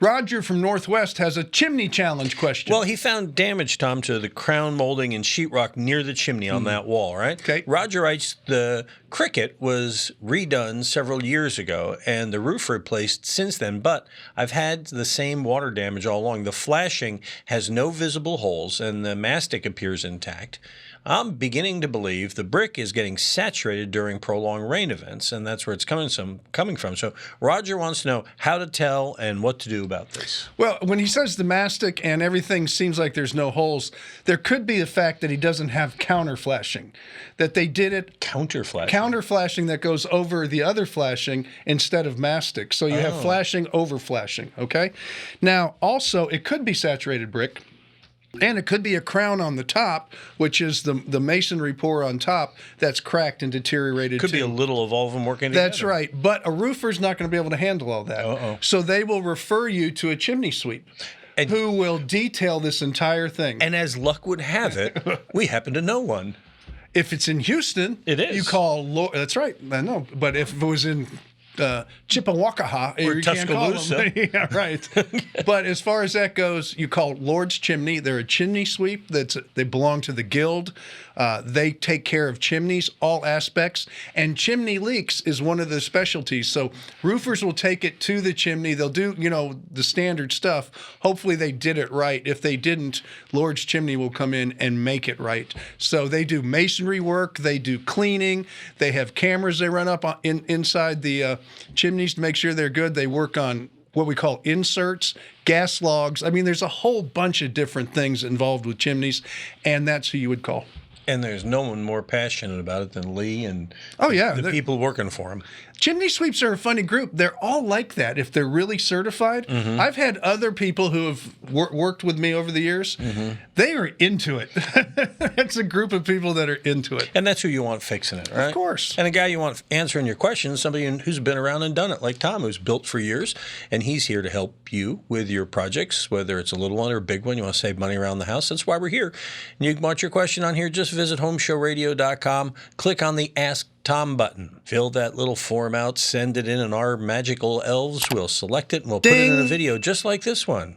Roger from Northwest has a chimney challenge question. Well, he found damage, Tom, to the crown molding and sheetrock near the chimney on that wall, right? Okay. Roger writes the cricket was redone several years ago and the roof replaced since then, but I've had the same water damage all along. The flashing has no visible holes and the mastic appears intact. I'm beginning to believe the brick is getting saturated during prolonged rain events, and that's where it's coming from. So Roger wants to know how to tell and what to do about this. Well, when he says the mastic and everything seems like there's no holes, there could be the fact that he doesn't have counter flashing, that they did it Counter flashing. counter flashing that goes over the other flashing instead of mastic. So you have flashing over flashing, okay? Now, also, it could be saturated brick. And it could be a crown on the top, which is the masonry pour on top that's cracked and deteriorated. Could be a little of all of them working together. That's right. But a roofer's not going to be able to handle all that. So they will refer you to a chimney sweep who will detail this entire thing. And as luck would have it, we happen to know one. If it's in Houston, it is. You call. That's right. I know. But if it was in Chippewa or Tuscaloosa. Yeah, right. But as far as that goes, you call Lord's Chimney. They're a chimney sweep. They belong to the guild. They take care of chimneys, all aspects. And chimney leaks is one of the specialties. So roofers will take it to the chimney. They'll do, the standard stuff. Hopefully they did it right. If they didn't, Lord's Chimney will come in and make it right. So they do masonry work. They do cleaning. They have cameras they run up inside the chimneys to make sure they're good. They work on what we call inserts, gas logs. I mean, there's a whole bunch of different things involved with chimneys, and that's who you would call. And there's no one more passionate about it than Lee and the people working for him. Chimney sweeps are a funny group. They're all like that if they're really certified. Mm-hmm. I've had other people who have worked with me over the years. Mm-hmm. They are into it. It's a group of people that are into it. And that's who you want fixing it, right? Of course. And a guy you want answering your questions, somebody who's been around and done it, like Tom, who's built for years. And he's here to help you with your projects, whether it's a little one or a big one. You want to save money around the house. That's why we're here. And you can want your question on here. Just visit HomeShowRadio.com. Click on the Ask Tom button. Fill that little form out, send it in, and our magical elves will select it and we'll put it in a video just like this one.